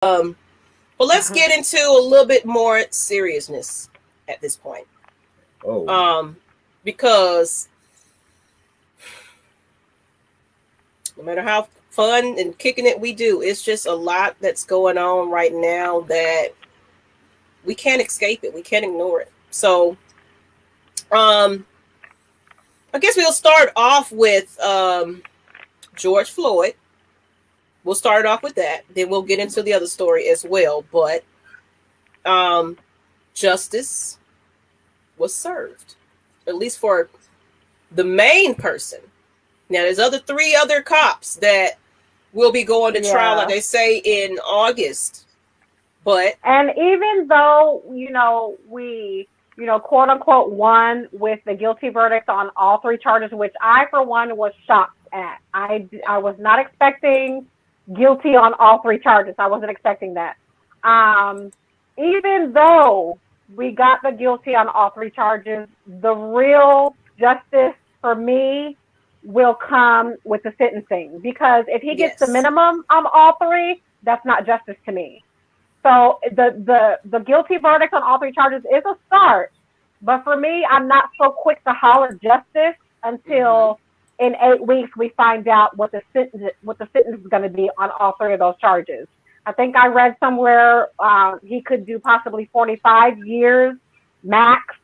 But let's get into a little bit more seriousness at this point. Because no matter how fun and kicking it we do, it's just a lot that's going on right now that we can't escape it. We can't ignore it. So, I guess we'll start off with George Floyd. We'll start off with that. Then we'll get into the other story as well. But justice was served, at least for the main person. Now, there's three other cops that will be going to trial, like they say, in August. And even though, we, quote unquote, won with the guilty verdict on all three charges, which I, for one, was shocked at. I was not expecting guilty on all three charges. I wasn't expecting that. Even though we got the guilty on all three charges, the real justice for me will come with the sentencing, because if he gets the minimum on all three, that's not justice to me. So the guilty verdict on all three charges is a start, but for me, I'm not so quick to holler justice until in 8 weeks we find out what the sentence is going to be on all three of those charges. I think I read somewhere he could do possibly 45 years max,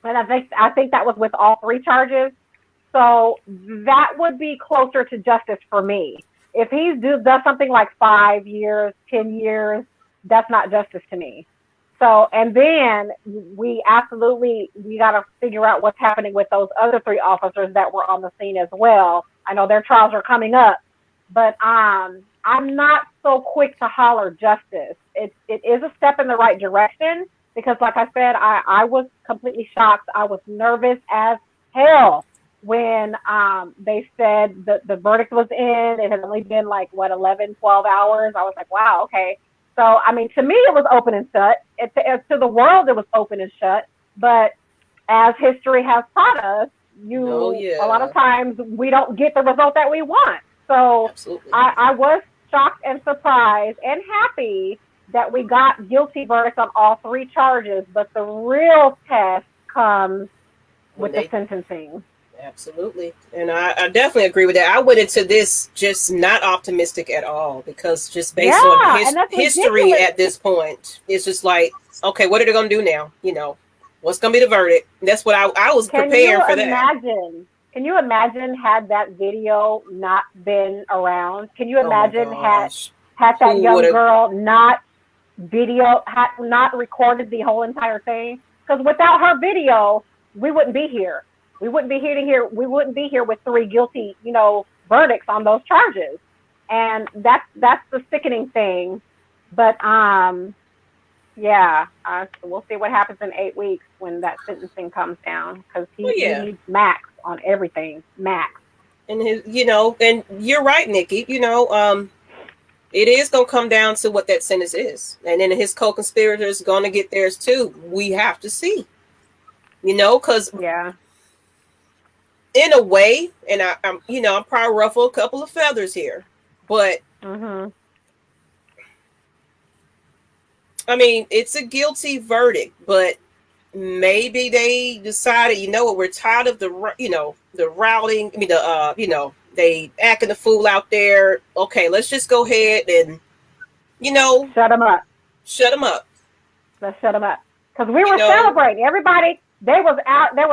and I think that was with all three charges. So that would be closer to justice for me. If he does something like 5 years, 10 years, that's not justice to me. So, and then we got to figure out what's happening with those other three officers that were on the scene as well. I know their trials are coming up, but I'm not so quick to holler justice. It is a step in the right direction, because like I said, I was completely shocked. I was nervous as hell when they said the verdict was in. It had only been 11, 12 hours. I was like, wow, okay. So, I mean, to me, it was open and shut. To the world, it was open and shut. But as history has taught us, a lot of times we don't get the result that we want. So I was shocked and surprised and happy that we got guilty verdicts on all three charges. But the real test comes with the sentencing. Absolutely. And I definitely agree with that. I went into this just not optimistic at all, because just based on history at this point, it's just like, okay, what are they going to do now? What's going to be the verdict? And that's what I was preparing for that. Can you imagine had that video not been around? Can you imagine had that young girl not recorded the whole entire thing? Because without her video, we wouldn't be here. We wouldn't be here with three guilty, verdicts on those charges. And that's the sickening thing. But we'll see what happens in 8 weeks when that sentencing comes down, because he needs max on everything, max. And and you're right, Nikki. It is gonna come down to what that sentence is, and then his co-conspirators gonna get theirs too. We have to see, because in a way, and I'm probably ruffle a couple of feathers here, but I mean, it's a guilty verdict, but maybe they decided, we're tired of the routing. I mean, they acting the fool out there. Okay, let's just go ahead and, shut them up. Let's shut them up. Because we were celebrating. Everybody, they was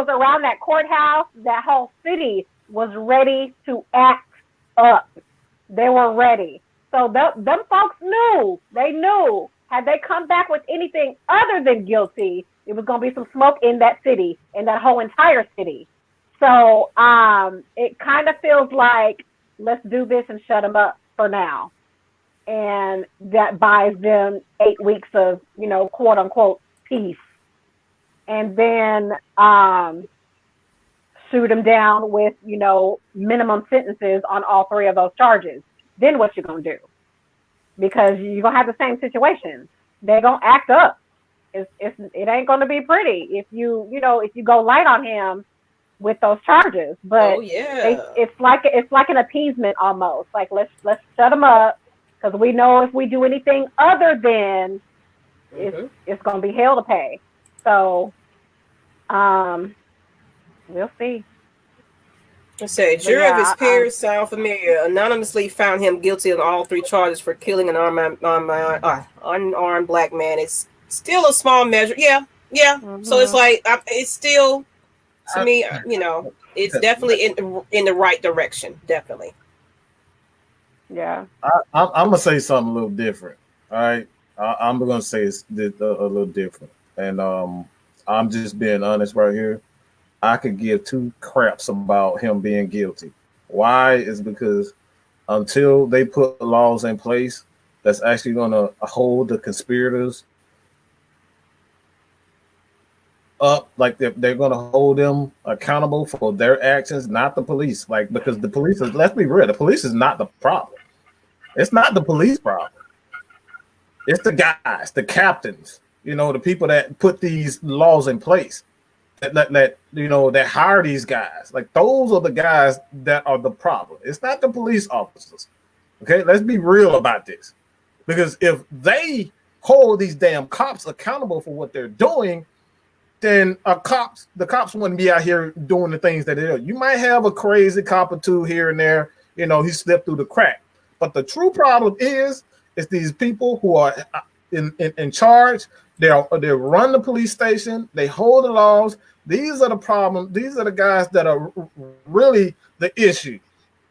around that courthouse. That whole city was ready to act up. They were ready. So them folks knew. They knew. Had they come back with anything other than guilty, it was going to be some smoke in that city, in that whole entire city. So it kind of feels like, let's do this and shut them up for now. And that buys them 8 weeks of, quote unquote, peace. And then shoot them down with, minimum sentences on all three of those charges. Then what you going to do? Because you're going to have the same situation. They're going to act up. It ain't going to be pretty if you go light on him with those charges. But it's like an appeasement almost. Like, let's shut him up, because we know if we do anything other than it's going to be hell to pay. So, we'll see. Let's say, jury of his peers sound familiar. Anonymously found him guilty of all 3 charges for killing an unarmed black man. It's still a small measure. Yeah. So it's like, it's still, to me, it's definitely in the right direction. Definitely. Yeah. I'm going to say something a little different. All right. I'm going to say it's a little different. And I'm just being honest right here. I could give 2 craps about him being guilty. Why? Is because until they put laws in place that's actually going to hold the conspirators up, like they're going to hold them accountable for their actions, not the police. Like, because the police is, let's be real, the police is not the problem. It's not the police problem. It's the guys, the captains, the people that put these laws in place. That hire these guys. Like, those are the guys that are the problem. It's not the police officers. Okay, let's be real about this. Because if they hold these damn cops accountable for what they're doing, then the cops wouldn't be out here doing the things that they do. You might have a crazy cop or 2 here and there. He slipped through the crack. But the true problem is these people who are in charge. They run the police station. They hold the laws. These are the problems. These are the guys that are really the issue.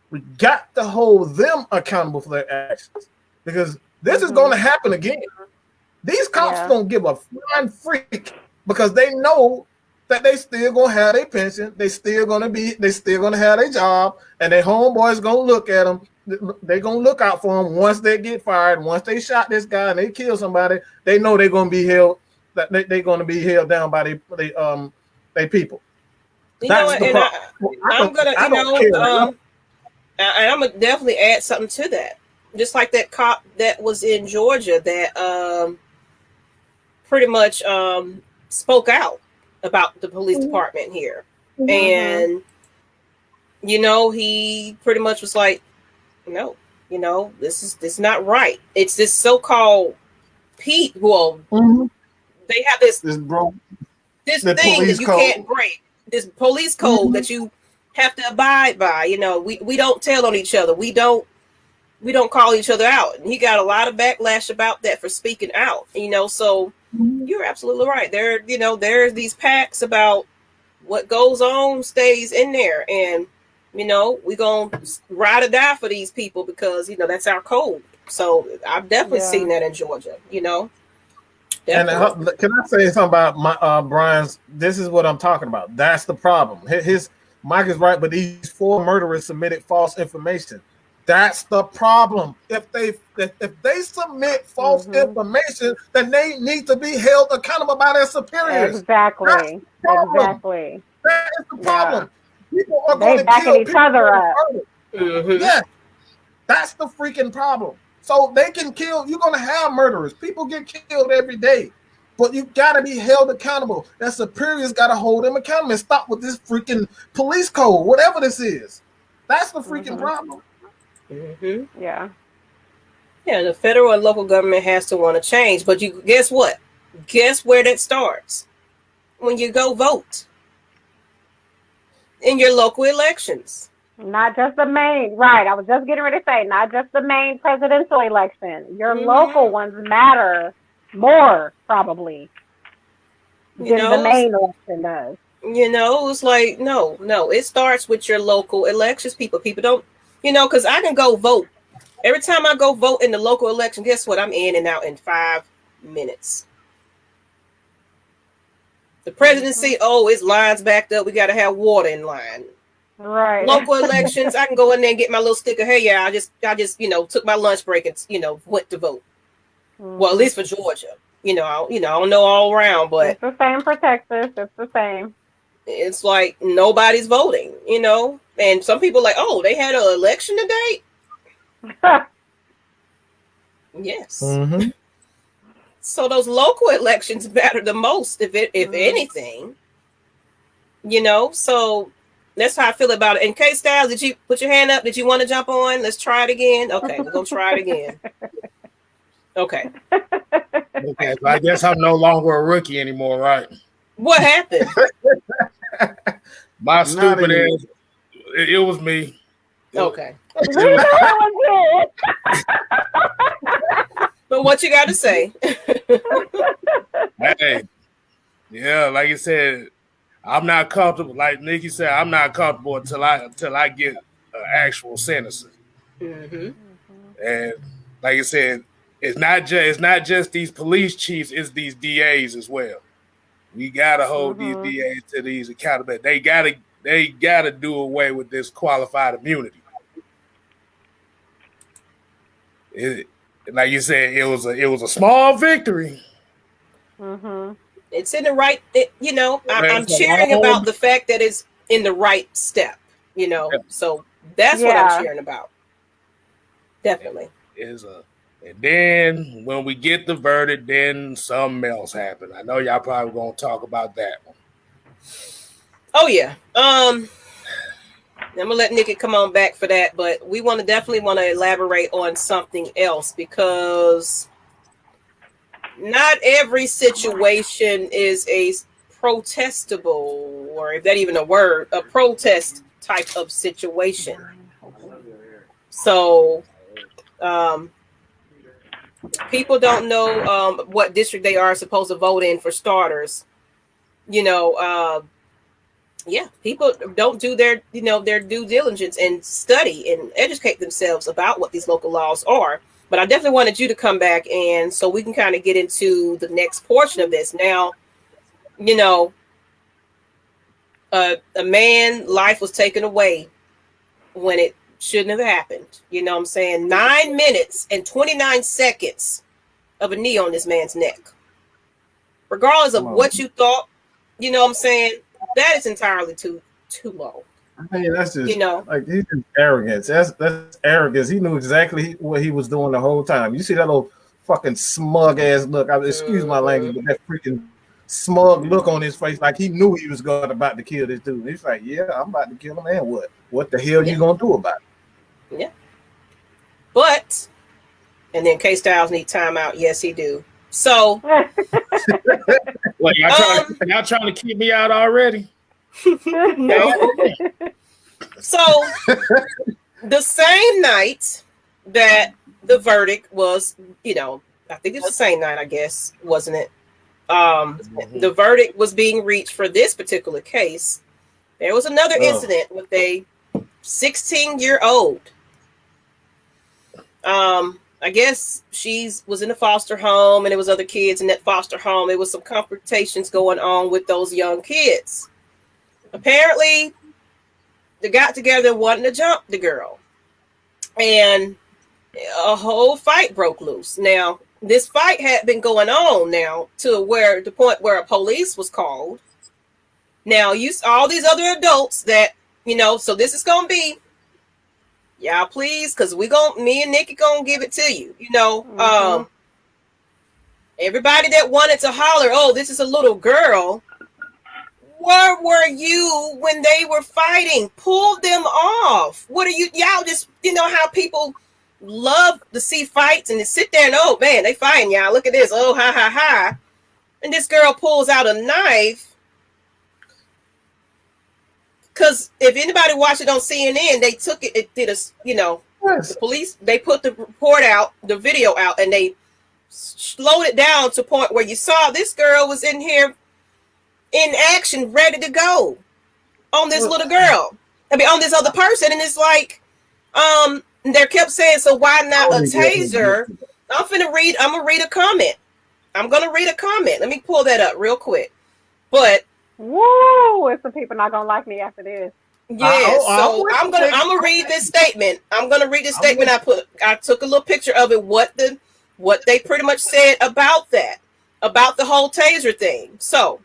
We got to hold them accountable for their actions, because this is going to happen again. These cops don't give a flying freak, because they know that they still going to have their pension. They still going to have their job, and their homeboys going to look at them. They're going to look out for them once they get fired. Once they shot this guy and they kill somebody, they know they're going to be held. That they're going to be held down by they people. I'm gonna definitely add something to that. Just like that cop that was in Georgia that pretty much spoke out about the police department here, and he pretty much was like, no, this is not right. It's this so-called Pete. Well, they have this thing that you can't break. This police code that you have to abide by. We don't tell on each other. We don't call each other out. And he got a lot of backlash about that for speaking out. So you're absolutely right. There's these pacts about what goes on stays in there, and we're gonna ride or die for these people, because that's our code. So I've definitely seen that in Georgia. And can I say something about my Brian's? This is what I'm talking about. That's the problem. Mike is right, but these 4 murderers submitted false information. That's the problem. If they submit false information, then they need to be held accountable by their superiors. Exactly. Exactly. That is the problem. People are going to kill each other up. Yeah, that's the freaking problem. So they can kill. You're going to have murderers. People get killed every day. But you got to be held accountable. That superiors got to hold them accountable and stop with this freaking police code, whatever this is. That's the freaking problem. Yeah. Yeah, the federal and local government has to want to change. But guess what? Guess where that starts? When you go vote in your local elections. Not just the main, right? I was just getting ready to say, not just the main presidential election. Your local ones matter more, probably, than the main election does. It's like, no. It starts with your local elections, people. People don't, because I can go vote. Every time I go vote in the local election, guess what? I'm in and out in 5 minutes. The presidency, it's lines backed up. We got to have water in line. Right. Local elections, I can go in there and get my little sticker. Hey, yeah, I just took my lunch break and went to vote. Well, at least for Georgia. I don't know all around, but it's the same for Texas. It's the same. It's like nobody's voting, and some people are like, oh, they had an election today. Yes. Mm-hmm. So those local elections matter the most, if anything. So That's how I feel about it. And K Styles, did you put your hand up? Did you want to jump on? Let's try it again. Okay, we're gonna try it again. Okay. Okay, so I guess I'm no longer a rookie anymore, right? What happened? My stupid ass. It was me. Okay. We know it was But what you got to say? Hey, yeah, like you said, I'm not comfortable. Like Nikki said, I'm not comfortable until I get actual sentences. Mm-hmm. And like I said, it's not just these police chiefs; it's these DAs as well. We gotta hold these DAs to these accountability. They gotta do away with this qualified immunity. Like you said, it was a small victory. Mm-hmm. It's in the right. I'm cheering about the fact that it's in the right step. So that's what I'm cheering about. Definitely. And then when we get the verdict, then something else happened. I know y'all probably gonna talk about that one. Oh yeah. I'm gonna let Nikki come on back for that, but we definitely want to elaborate on something else, because not every situation is a protestable, or if that even a word, a protest type of situation. So people don't know what district they are supposed to vote in, for starters. People don't do their due diligence and study and educate themselves about what these local laws are. But I definitely wanted you to come back, and so we can kind of get into the next portion of this. Now, a man's life was taken away when it shouldn't have happened. You know what I'm saying? 9 minutes and 29 seconds of a knee on this man's neck. Regardless of what you thought, you know what I'm saying? That is entirely too low. I mean, that's just like, he's just arrogance. That's arrogance. He knew exactly what he was doing the whole time. You see that little fucking smug ass look. Excuse my language, but that freaking smug look on his face, like he knew he was about to kill this dude. He's like, yeah, I'm about to kill him, and what? What the hell you gonna do about it? Yeah. But, and then K Styles need timeout. Yes, he do. So, what, y'all trying to keep me out already? No. So, the same night that the verdict was, I think it's the same night, I guess, wasn't it? The verdict was being reached for this particular case. There was another incident with a 16-year-old. I guess she was in a foster home, and there was other kids in that foster home. There was some confrontations going on with those young kids. Apparently, they got together and wanted to jump the girl, and a whole fight broke loose. Now, this fight had been going on now to the point where a police was called. Now, all these other adults that, so this is going to be, y'all please, because me and Nikki gonna give it to you. Everybody that wanted to holler, oh, this is a little girl. Where were you when they were fighting? Pull them off. What are y'all just, how people love to see fights and to sit there and, oh man, they fighting, y'all. Look at this. Oh, ha, ha, ha. And this girl pulls out a knife. Because if anybody watched it on CNN, they took it. It did the police. They put the report out, the video out, and they slowed it down to a point where you saw this girl was in here in action, ready to go on this little girl. On this other person, and it's like, they kept saying, so why not a taser? I'm gonna read a comment. Let me pull that up real quick. But woo, if some people not gonna like me after this. Yeah, so I'm gonna read this statement. I took a little picture of it, what they pretty much said about the whole taser thing. So,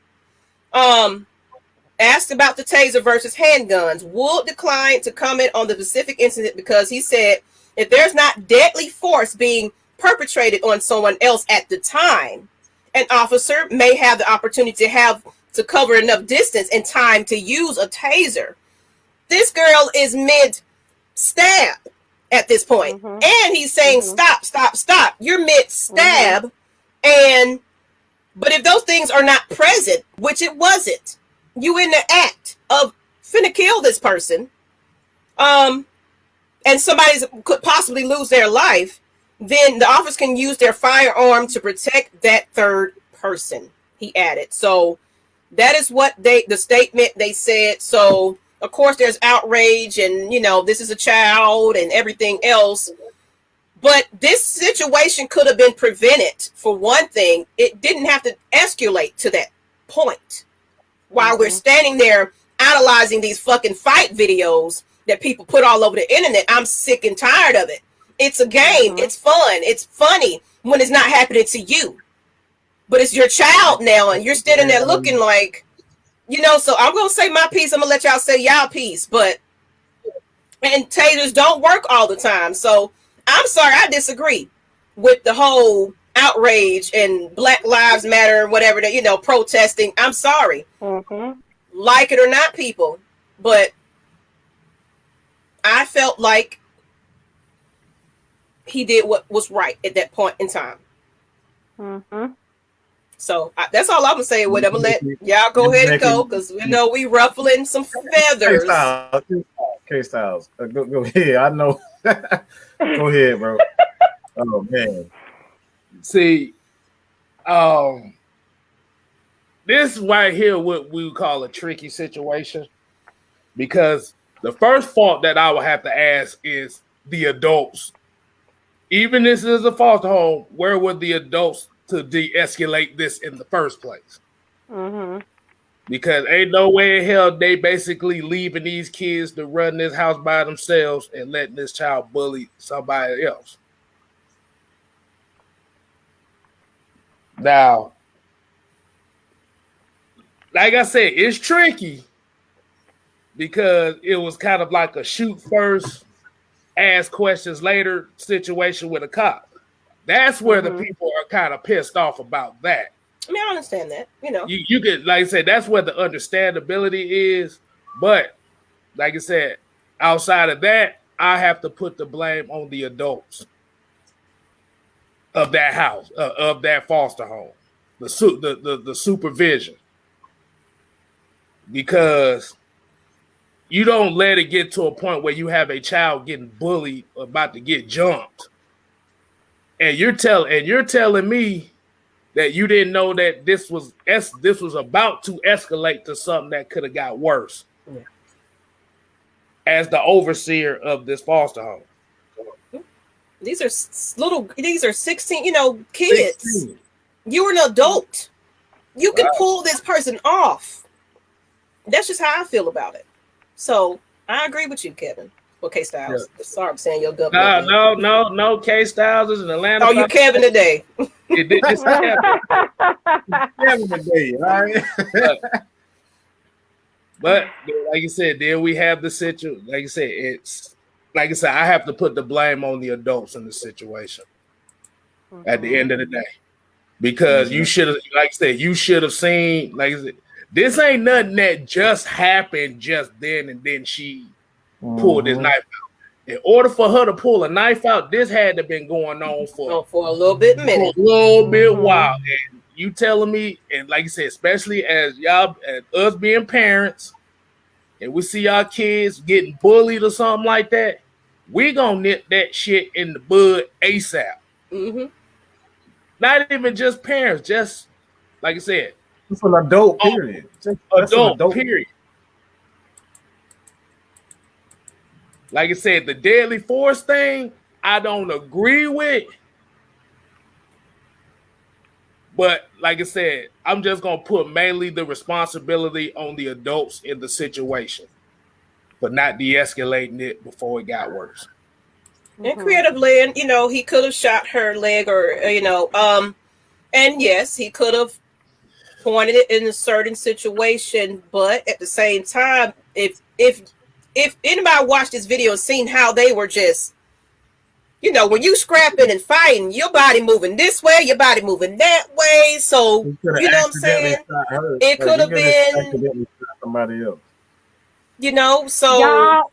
asked about the taser versus handguns, Wood declined to comment on the specific incident because he said if there's not deadly force being perpetrated on someone else at the time, an officer may have the opportunity to cover enough distance and time to use a taser. This girl is mid stab at this point. And he's saying, stop. You're mid stab. And but if those things are not present, which it wasn't, you in the act of finna kill this person, and somebody could possibly lose their life, then the officers can use their firearm to protect that third person, he added. So that is what the statement they said. So of course there's outrage and, you know, this is a child and everything else. But this situation could have been prevented. For one thing, it didn't have to escalate to that point. While we're standing there analyzing these fucking fight videos that people put all over the internet, I'm sick and tired of it. It's a game. It's fun. It's funny when it's not happening to you. But it's your child now, and you're standing there looking like, you know, so I'm going to say my piece. I'm going to let y'all say y'all piece. And tasers don't work all the time. So I'm sorry, I disagree with the whole outrage and Black Lives Matter, whatever, that, you know, protesting. I'm sorry. Like it or not, people. But I felt like he did what was right at that point in time. So that's all I'm going to say with it. I'm going to let y'all go ahead and go, because we know we ruffling some feathers. K-Styles. Go ahead. I know. Go ahead, bro. Oh, man. See, this right here, what we would call a tricky situation, because the first fault that I would have to ask is the adults. Even this is a foster home, where were the adults to de-escalate this in the first place? Because ain't no way in hell they basically leaving these kids to run this house by themselves and letting this child bully somebody else. Now, like I said, it's tricky because it was kind of like a shoot first, ask questions later situation with a cop. That's where the people are kind of pissed off about that. I mean, I understand that, you know. You could, like I said, that's where the understandability is. But, like I said, outside of that, I have to put the blame on the adults of that house, of that foster home, the supervision. Because you don't let it get to a point where you have a child getting bullied, about to get jumped, and you're telling me that you didn't know that this was about to escalate to something that could have got worse. Yeah. As the overseer of this foster home. These are 16, you know, kids. 16. You're an adult. You can pull this person off. That's just how I feel about it. So I agree with you, Kevin. Well, K-Styles. Yeah. Sorry, I'm saying your government. No. K-Styles is in Atlanta. Oh, you Kevin today. It's Kevin today, all right? But like you said, then we have the situation. Like I said, I have to put the blame on the adults in the situation. At the end of the day, because you should have, like I said, you should have seen. Like I said, this ain't nothing that just happened just then and then she pulled this knife out. In order for her to pull a knife out, this had to have been going on for a little bit minute. For a little bit while. And you telling me, and like you said, especially as y'all, as us being parents, and we see our kids getting bullied or something like that, we gonna nip that shit in the bud ASAP. Not even just parents, just like I said, it's an adult period. Adult period. Like I said, the deadly force thing, I don't agree with. But like I said, I'm just going to put mainly the responsibility on the adults in the situation for not de-escalating it before it got worse. And creatively, and you know, he could have shot her leg, or you know, and yes, he could have pointed it in a certain situation. But at the same time, if anybody watched this video and seen how they were just, you know, when you scrapping and fighting, your body moving this way, your body moving that way. So you know what I'm saying? It could have been somebody else. You know, so Y'all,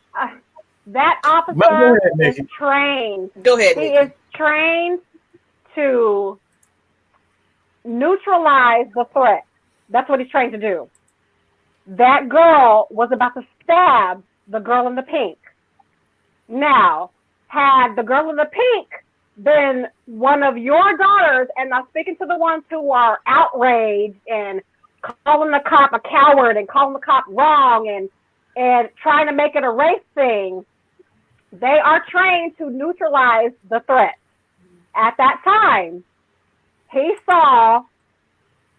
that Go officer ahead, is Nikki. trained. go ahead, He Nikki. is trained to neutralize the threat. That's what he's trained to do. That girl was about to stab the girl in the pink. Now, had the girl in the pink been one of your daughters, and I'm speaking to the ones who are outraged and calling the cop a coward and calling the cop wrong and trying to make it a race thing, they are trained to neutralize the threat. At that time, he saw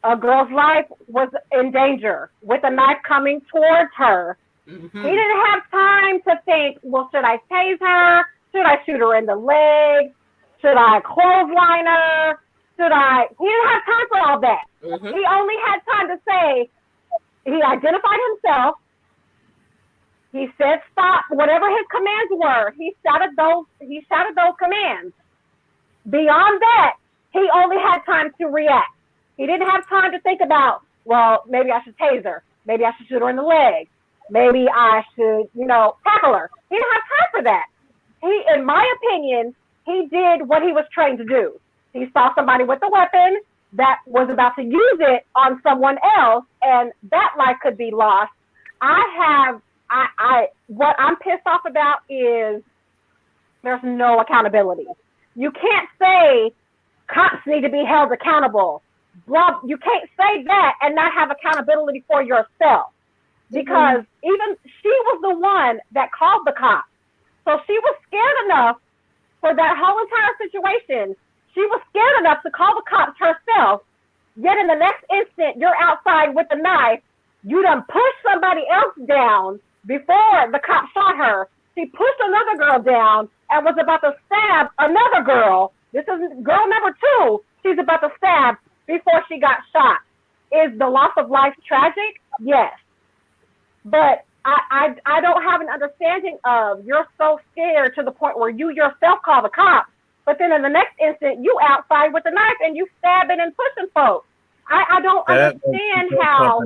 a girl's life was in danger with a knife coming towards her. Mm-hmm. He didn't have time to think, well, should I tase her? Should I shoot her in the leg? Should I clothesline her? He didn't have time for all that. Mm-hmm. He only had time to say, he identified himself. He said stop, whatever his commands were. He shouted those commands. Beyond that, he only had time to react. He didn't have time to think about, well, maybe I should tase her. Maybe I should shoot her in the leg. Maybe I should, tackle her. He didn't have time for that. In my opinion, he did what he was trained to do. He saw somebody with a weapon that was about to use it on someone else, and that life could be lost. What I'm pissed off about is there's no accountability. You can't say cops need to be held accountable. You can't say that and not have accountability for yourself, because even she was the one that called the cops. So she was scared enough for that whole entire situation. She was scared enough to call the cops herself. Yet in the next instant, you're outside with a knife. You done pushed somebody else down before the cop shot her. She pushed another girl down and was about to stab another girl. This is girl number 2. She's about to stab before she got shot. Is the loss of life tragic? Yes. But I don't have an understanding of, you're so scared to the point where you yourself call the cops, but then in the next instant you outside with a knife and you stabbing and pushing folks. I don't understand how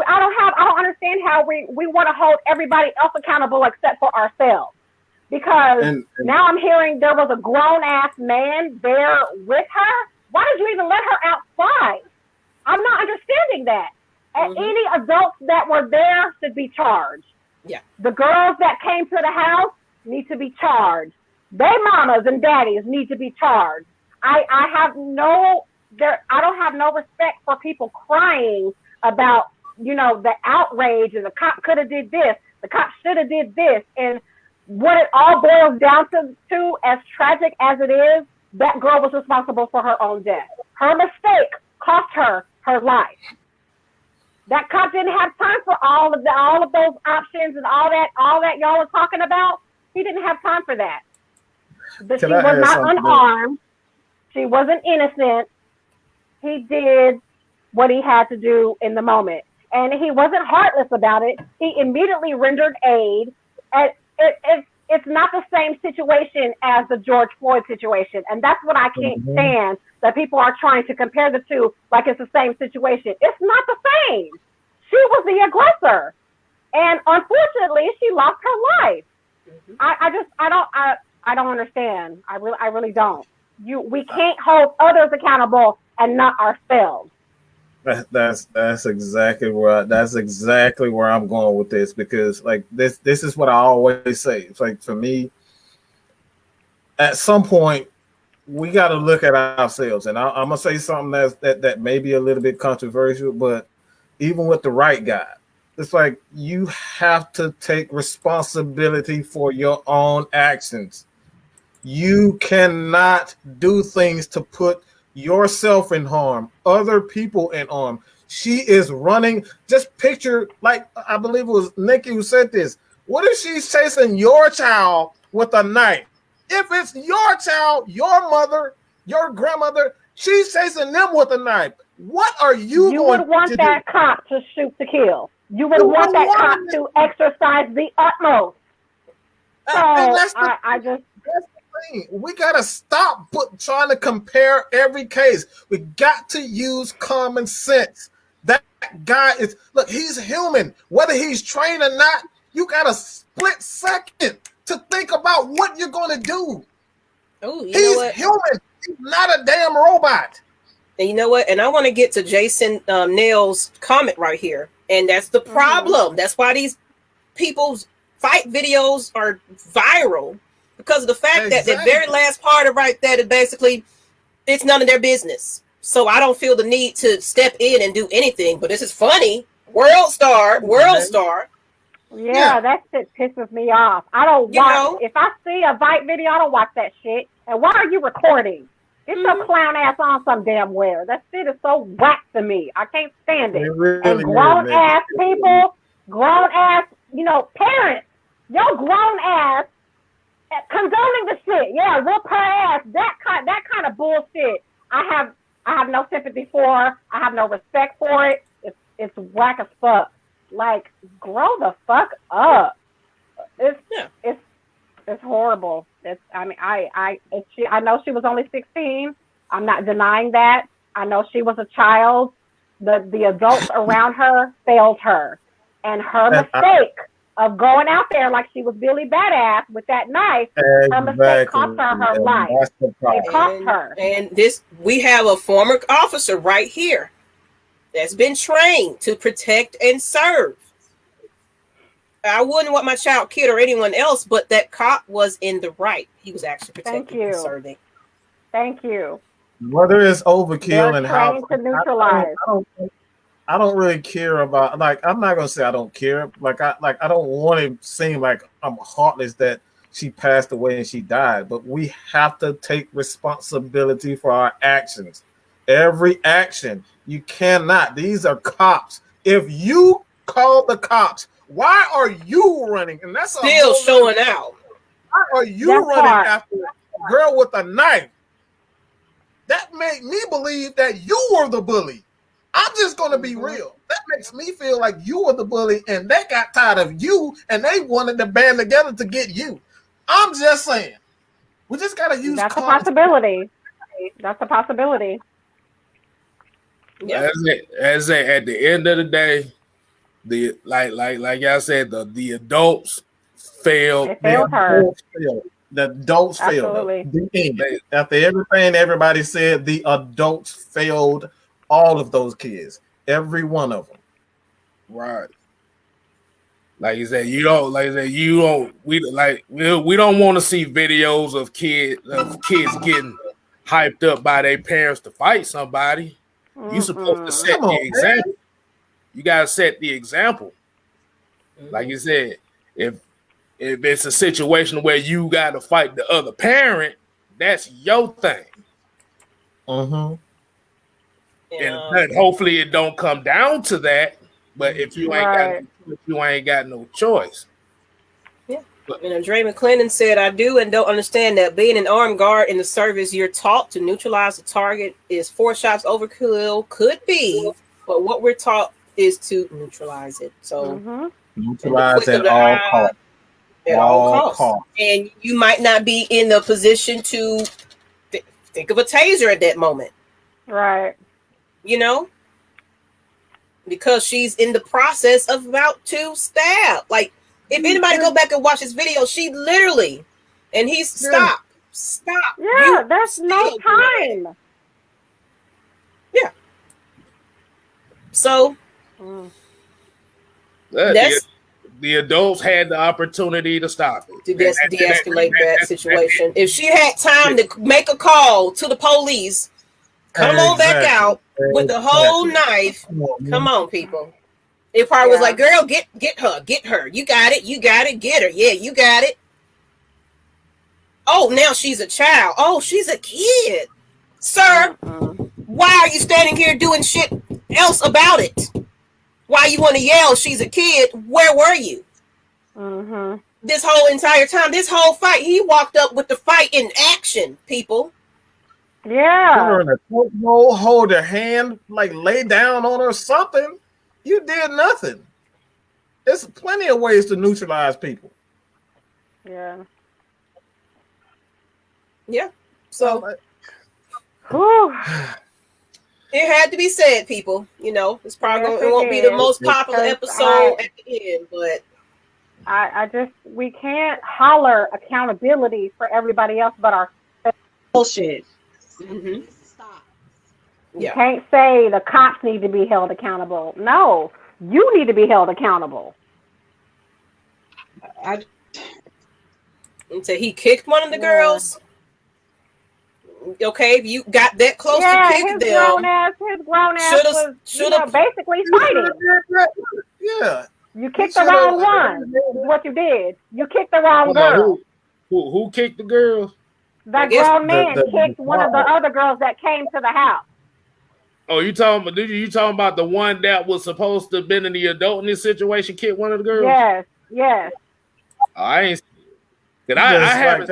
I don't understand how we want to hold everybody else accountable except for ourselves. Because now I'm hearing there was a grown ass man there with her. Why did you even let her outside? I'm not understanding that. And any adults that were there should be charged. Yeah. The girls that came to the house need to be charged. Their mamas and daddies need to be charged. I don't have no respect for people crying about, the outrage and the cop could have did this, the cop should have did this. And what it all boils down to, as tragic as it is, that girl was responsible for her own death. Her mistake cost her her life. That cop didn't have time for all of those options and all that y'all are talking about. He didn't have time for that. But she was not unarmed. She wasn't innocent. He did what he had to do in the moment. And he wasn't heartless about it. He immediately rendered aid. And it's not the same situation as the George Floyd situation. And that's what I can't stand, that people are trying to compare the two like it's the same situation. It's not the same. She was the aggressor. And unfortunately, she lost her life. I don't understand. I really don't. We can't hold others accountable and not ourselves. That's exactly where I'm going with this, because like this is what I always say. It's like, for me, at some point we got to look at ourselves, and I'm gonna say something that may be a little bit controversial, but even with the right guy, it's like you have to take responsibility for your own actions. You cannot do things to put yourself in harm, other people in harm. She is running. Just picture, like, I believe it was Nikki who said this. What if she's chasing your child with a knife? If it's your child, your mother, your grandmother, she's chasing them with a knife. What are you going to do? You would want that cop to shoot to kill. You would want that cop to exercise the utmost. So we gotta stop trying to compare every case. We got to use common sense. guy is look, he's human. Whether he's trained or not, you got a split second to think about what you're gonna do. Oh, you know He's what? human. He's not a damn robot. And you know what? And I want to get to Jason Nail's comment right here. And that's the problem. That's why these people's fight videos are viral, because of the fact that the very last part of right there is basically it's none of their business. So I don't feel the need to step in and do anything. But this is funny. World star. Yeah, that shit pisses me off. I don't watch. If I see a fight video, I don't watch that shit. And why are you recording? Get your clown ass on some damn where. That shit is so whack to me. I can't stand it. And grown ass people, grown ass, parents, your grown ass condoning the shit. Yeah, whoop her ass. That kind of bullshit. I have no sympathy for. I have no respect for it. It's whack as fuck. Like, grow the fuck up. It's horrible. I know she was only 16. I'm not denying that. I know she was a child. The adults around her failed her, and her mistake of going out there like she was Billy Badass with that knife. Her mistake cost her life. It cost her. And we have a former officer right here that's been trained to protect and serve. I wouldn't want my child kid or anyone else, but that cop was in the right. He was actually protecting and serving. Thank you. Whether it's overkill and how to neutralize. I don't really care about, like, I'm not gonna say I don't care. I don't want to seem like I'm heartless that she passed away and she died, but we have to take responsibility for our actions. Every action. You cannot. These are cops. If you call the cops, why are you running? And that's still showing out. Why are you running after a girl with a knife? That made me believe that you were the bully. I'm just going to be real. That makes me feel like you were the bully and they got tired of you and they wanted to band together to get you. I'm just saying. We just got to use That's a possibility. That's a possibility. Yeah. As at the end of the day, like y'all said, the adults failed. They failed her. The adults failed. After everything everybody said, the adults failed all of those kids. Every one of them. Right. Like you said, we don't want to see videos of kids getting hyped up by their parents to fight somebody. You're supposed to set the example. You gotta set the example. Like you said, if it's a situation where you gotta fight the other parent, that's your thing. And hopefully it don't come down to that. But if you ain't got no choice. Yeah. Dre McClendon said, I do and don't understand that being an armed guard in the service, you're taught to neutralize the target is 4 shots overkill. Could be, but what we're taught is to neutralize it. So neutralize at all costs. At all costs. And you might not be in the position to think of a taser at that moment. Right. Because she's in the process of about to stab. Like, if anybody go back and watch this video, she literally, and he's stop. Yeah, that's no time. Yeah. So the adults had the opportunity to stop it. To de-escalate that situation. If she had time to make a call to the police, come on back out with the whole knife. Come on, people. It probably was like, girl, get her. You got it, get her. Yeah, you got it. Oh, now she's a child. Oh, she's a kid. Sir, why are you standing here doing shit else about it? Why you want to yell, she's a kid? Where were you? This whole entire time, this whole fight, he walked up with the fight in action, people. Yeah. Hold her hand, like lay down on her something. You did nothing. There's plenty of ways to neutralize people. Yeah. Yeah. So It had to be said, people. You know, it's probably Yes, it won't be the did. most popular episode at the end, but I just we can't holler accountability for everybody else but our bullshit. mm-hmm. Stop. You can't say the cops need to be held accountable. No, you need to be held accountable. I until he kicked one of the girls. Okay, if you got that close to kick his them, grown ass was basically fighting. Yeah. You kicked the wrong one. Is what you did. You kicked the wrong girl. Who kicked the girls? That grown man kicked one of the other girls that came to the house. Oh, you talking about the one that was supposed to have been in the adult in this situation? Kicked one of the girls? Yes. I ain't. I haven't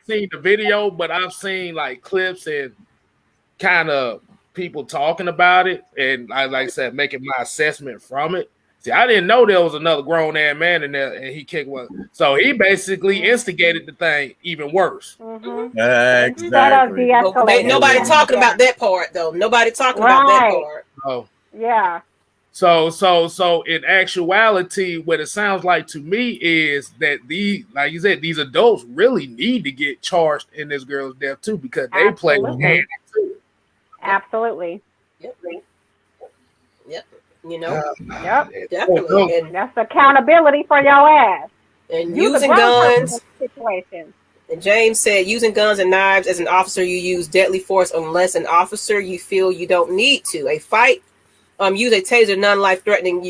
seen the video, but I've seen like clips and kind of people talking about it, and like I said, making my assessment from it. See, I didn't know there was another grown ass man in there, and he kicked one. So he basically instigated the thing even worse. Mm-hmm. Exactly. Nobody talking about that part though. Nobody talking about that part. Oh, yeah. So in actuality, what it sounds like to me is that like you said, these adults really need to get charged in this girl's death too, because they play hand too. Absolutely. Yep. You know. Definitely. And that's accountability for your ass. And using guns. Situation. And James said, using guns and knives as an officer, you use deadly force unless an officer you feel you don't need to. A fight. Use a taser, non-life threatening.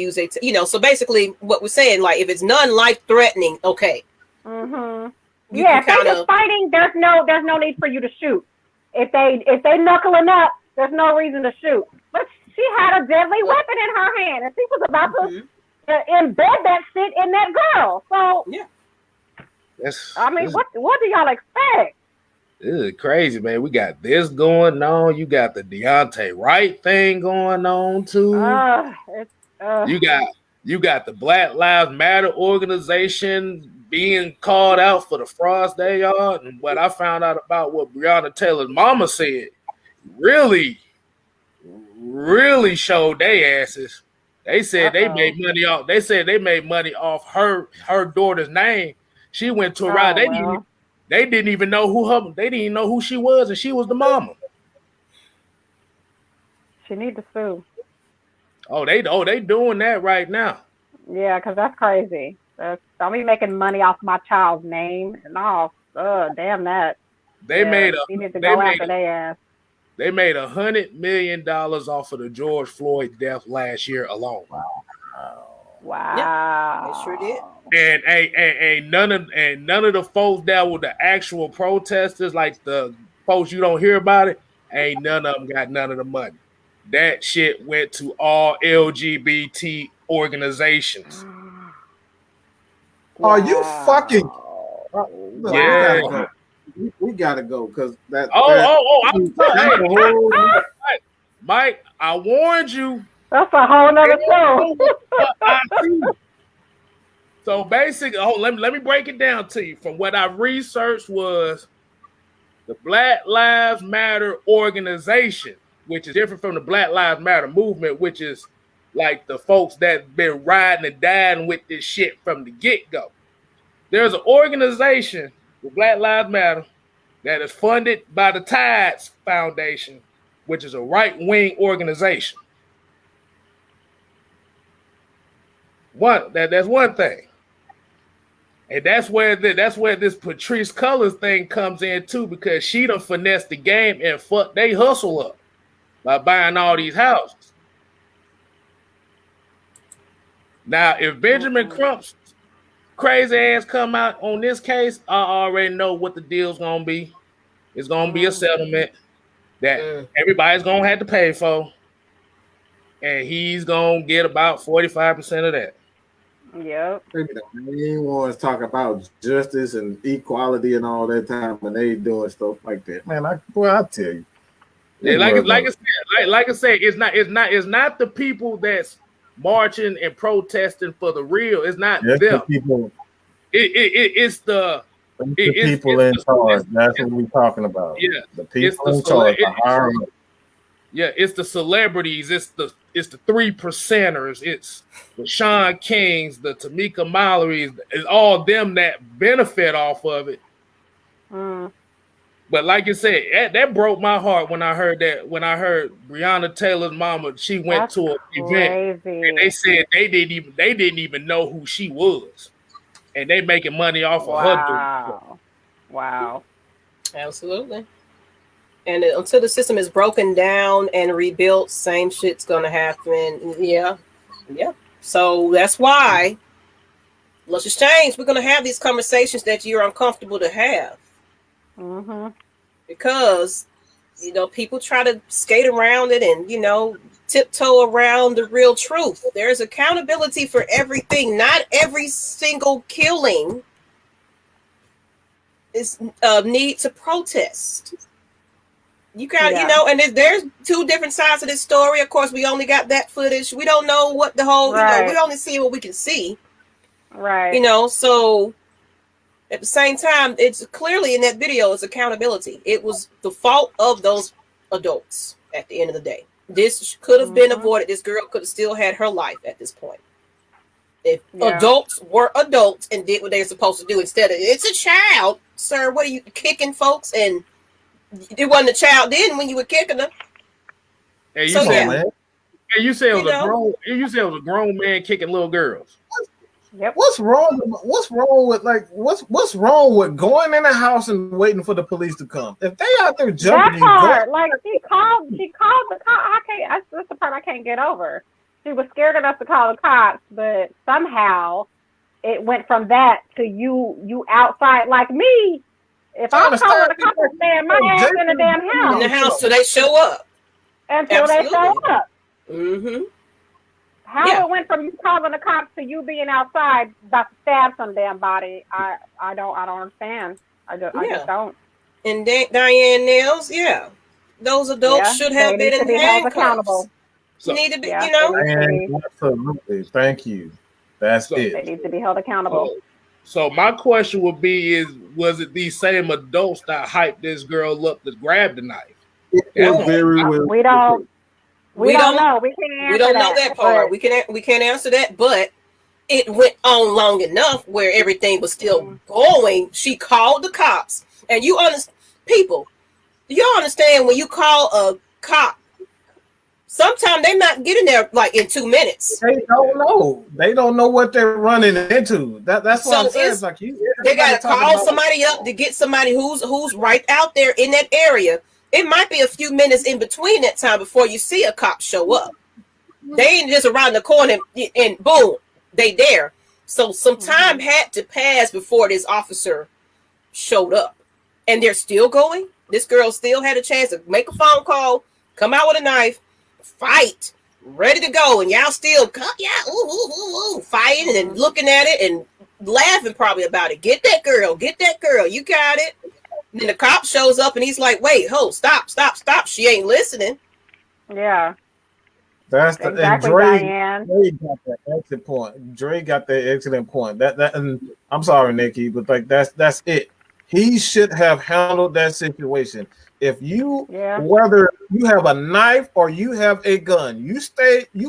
So basically, what we're saying, like if it's non-life threatening, okay. Mm-hmm. If they're just fighting, there's no need for you to shoot. If they knuckling up, there's no reason to shoot. But she had a deadly weapon in her hand, and she was about to embed that shit in that girl. So what do y'all expect? This is crazy, man. We got this going on. You got the Deontay Wright thing going on too. You got the Black Lives Matter organization being called out for the frauds they are. And what I found out about what Breonna Taylor's mama said really showed their asses. They said they made money off. They said they made money off her daughter's name. She went to a ride. They didn't even know who she was, and she was the mama. She need to sue. Oh, they doing that right now. Yeah, because that's crazy. Don't be making money off my child's name and all. Damn that. They made $100 million off of the George Floyd death last year alone. Wow. Yeah, they sure did. And none of the folks that were the actual protesters, like the folks you don't hear about it, ain't none of them got none of the money. That shit went to all LGBT organizations. Are you fucking? Yeah. We gotta go because that. Mike, I warned you. That's a whole nother show. So basically, let me break it down to you. From what I researched was the Black Lives Matter organization, which is different from the Black Lives Matter movement, which is like the folks that been riding and dying with this shit from the get-go. There's an organization with Black Lives Matter that is funded by the Tides Foundation, which is a right-wing organization. That's one thing. And that's where this Patrice Cullors thing comes in too, because she done finessed the game and fucked they hustle up by buying all these houses. Now, if Benjamin Crump's crazy ass come out on this case, I already know what the deal's gonna be. It's gonna be a settlement that everybody's gonna have to pay for, and he's gonna get about 45% of that. Yep. They want to talk about justice and equality and all that time when they doing stuff like that. Man, I tell you. Yeah, like I said, it's not the people that's marching and protesting for the real. It's not them. The people. It's the people in charge. That's what we're talking about. Yeah, the people in charge. Yeah, it's the celebrities. It's the 3%ers. It's the Sean Kings, the Tamika Mallory's. It's all them that benefit off of it. But like you said, that broke my heart when I heard that. When I heard Breonna Taylor's mama, she went to an event, and they said they didn't even know who she was, and they making money off of her. Wow. Absolutely. And until the system is broken down and rebuilt, same shit's gonna happen. Yeah. So that's why let's just change. We're gonna have these conversations that you're uncomfortable to have. Because people try to skate around it and tiptoe around the real truth. There's accountability for everything. Not every single killing is need to protest. You got and there's two different sides of this story. Of course, we only got that footage. We don't know what the whole we only see what we can see. Right. So at the same time, it's clearly in that video, it's accountability. It was the fault of those adults at the end of the day. This could have been avoided. This girl could have still had her life at this point. If adults were adults and did what they're supposed to do instead of, it's a child, sir, what are you kicking folks? And it wasn't a child then when you were kicking them. Hey, you said it was a grown man kicking little girls. Yep. What's wrong with going in the house and waiting for the police to come? If they out there jumping, that part, like she called the cop. That's the part I can't get over. She was scared enough to call the cops, but somehow it went from that to you outside like me. If I'm calling the cops, I'm staying my ass in the damn house. In the house till they show up. Until they show up. Mm-hmm. How it went from you calling the cops to you being outside about to stab some damn body, I don't understand. I just don't. And Diane Nails, those adults should have been in handcuffs. Accountable. So, need to be, absolutely. Thank you. That's it. They need to be held accountable. So my question would be: was it these same adults that hyped this girl up to grab the knife? We don't know. We can't know that part. We can't answer that. But it went on long enough where everything was still going. She called the cops, and you understand when you call a cop. Sometimes they're not getting there like in 2 minutes. They don't know. They don't know what they're running into. That's what I'm saying. It's like they got to call somebody up to get somebody who's right out there in that area. It might be a few minutes in between that time before you see a cop show up. They ain't just around the corner and boom, they there. So some time had to pass before this officer showed up. And they're still going. This girl still had a chance to make a phone call, come out with a knife, fight, ready to go. And y'all still fighting and looking at it and laughing probably about it. Get that girl, you got it. And then the cop shows up and he's like, wait, stop. She ain't listening. Yeah. That's exactly, Dre got that exit point. Dre got that excellent point. That and I'm sorry, Nikki, but like that's it. He should have handled that situation. If whether you have a knife or you have a gun, you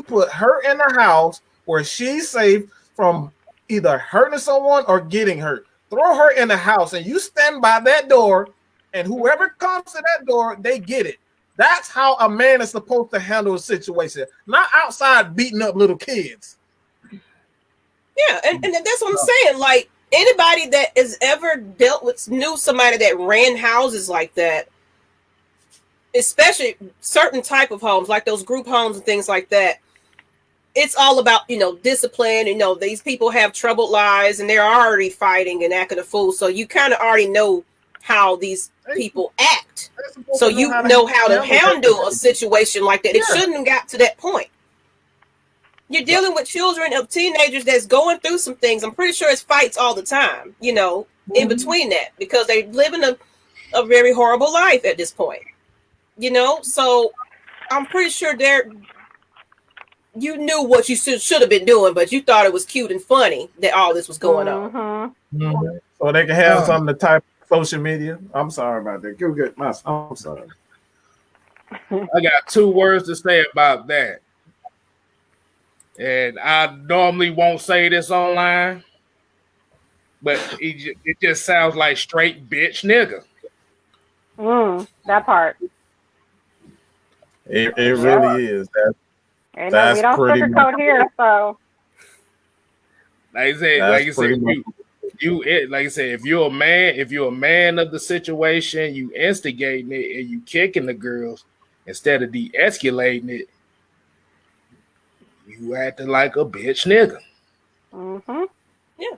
put her in the house where she's safe from either hurting someone or getting hurt. Throw her in the house and you stand by that door, and whoever comes to that door, they get it. That's how a man is supposed to handle a situation, not outside beating up little kids. Yeah, and that's what I'm saying. Like anybody that has ever knew somebody that ran houses like that, especially certain type of homes, like those group homes and things like that. It's all about, discipline. These people have troubled lives and they're already fighting and acting a fool. So you kind of already know how these people act. So you know how to handle a situation like that. It shouldn't have got to that point. You're dealing with children of teenagers that's going through some things. I'm pretty sure it's fights all the time, in between that, because they live in a very horrible life at this point. So I'm pretty sure you knew what you should have been doing, but you thought it was cute and funny that all this was going on. So they can have something to type social media. I'm sorry about that. I'm sorry. I got 2 words to say about that. And I normally won't say this online, but it just sounds like straight bitch nigga. That part. It really is. That's we don't pretty sugarcoat here, so. Like I said, like I said, if you're a man of the situation, you instigating it and you kicking the girls instead of de-escalating it, you acting like a bitch nigga. Yeah.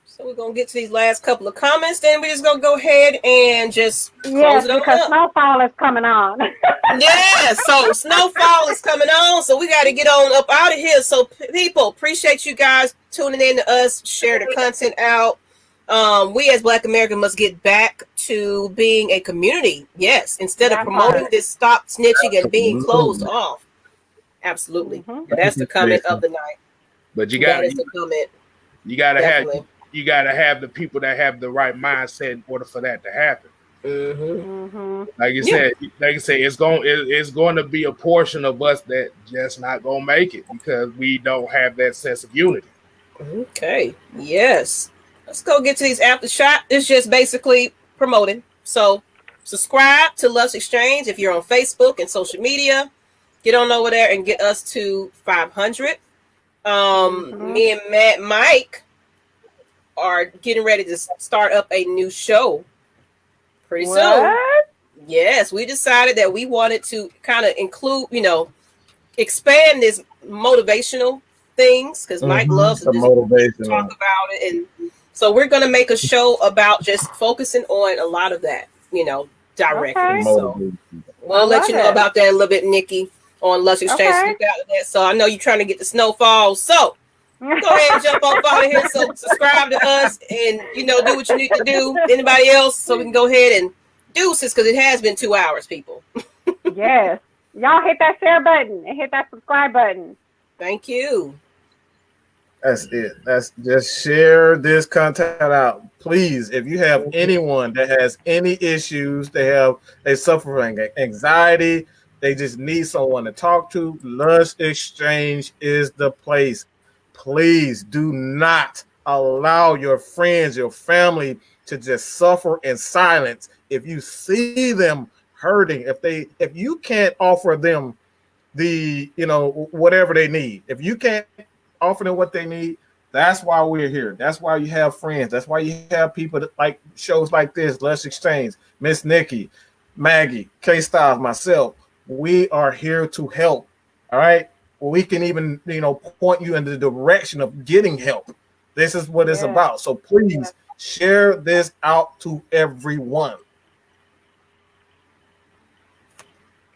So we're gonna get to these last couple of comments, then we're just gonna go ahead and just close it on because up. snowfall is coming on. Yeah, so snowfall is coming on, so we got to get on up out of here. So people, appreciate you guys tuning in to us, share the content out. We as Black Americans must get back to being a community. Yes, instead of promoting this stop snitching and being closed off. Absolutely. That's the comment of the night. But you got to have the people that have the right mindset in order for that to happen. Like you said, it's going to be a portion of us that just not gonna make it because we don't have that sense of unity. Okay. Yes. Let's go get to these after shot. It's just basically promoting. So subscribe to Lust Exchange if you're on Facebook and social media. Get on over there and get us to 500. Me and Mike are getting ready to start up a new show pretty soon. Yes, we decided that we wanted to kind of include, expand this motivational things because Mike loves to talk about it. And so we're going to make a show about just focusing on a lot of that, directly. Okay. So we'll let you know about that a little bit, Nikki, on Lust Exchange. Okay. So I know you're trying to get the snowfall. So go ahead and jump off out of here. So subscribe to us and, do what you need to do. Anybody else? So we can go ahead and deuces because it has been 2 hours, people. Yes. Y'all hit that share button and hit that subscribe button. Thank you. That's it. That's just share this content out. Please, if you have anyone that has any issues, they suffer from anxiety, they just need someone to talk to, Lust Exchange is the place. Please do not allow your friends, your family to just suffer in silence. If you see them hurting, if you can't offer them the, whatever they need, if you can't offer them what they need, that's why we're here. That's why you have friends. That's why you have people that like shows like this, Lust Exchange, Miss Nikki, Maggie, K-Styles, myself. We are here to help. All right. We can even, point you in the direction of getting help. This is what it's about. So please share this out to everyone.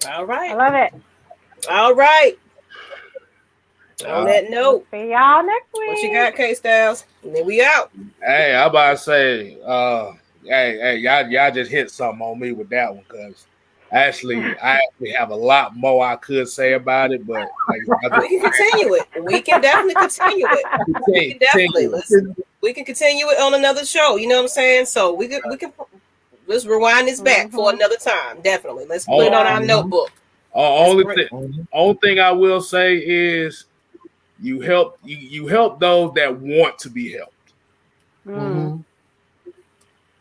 All right. I love it. All right. On that note, see y'all next week. What you got, K-Styles? And then we out. Hey, I'm about to say, hey, y'all just hit something on me with that one because I actually have a lot more I could say about it, but we can continue it. We can definitely continue it. We can continue it on another show. You know what I'm saying? So we can let's rewind this back for another time. Definitely. Let's put it on our notebook. Only thing I will say is you help those that want to be helped.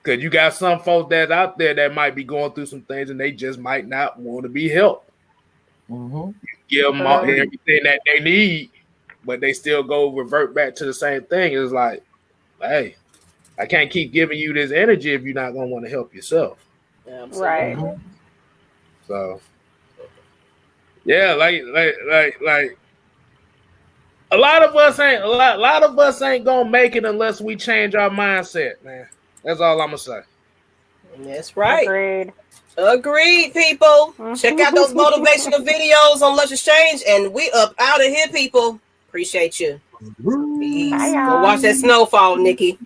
Because you got some folks that out there that might be going through some things and they just might not want to be helped. You give them everything that they need, but they still revert back to the same thing. It's like, hey, I can't keep giving you this energy if you're not going to want to help yourself. Absolutely. Right. So, yeah, like a lot of us ain't gonna make it unless we change our mindset, man. That's all I'm gonna say. That's right. Agreed, people. Check out those motivational videos on Lust Exchange, and we up out of here, people. Appreciate you. Peace. Go watch that snowfall, Nikki.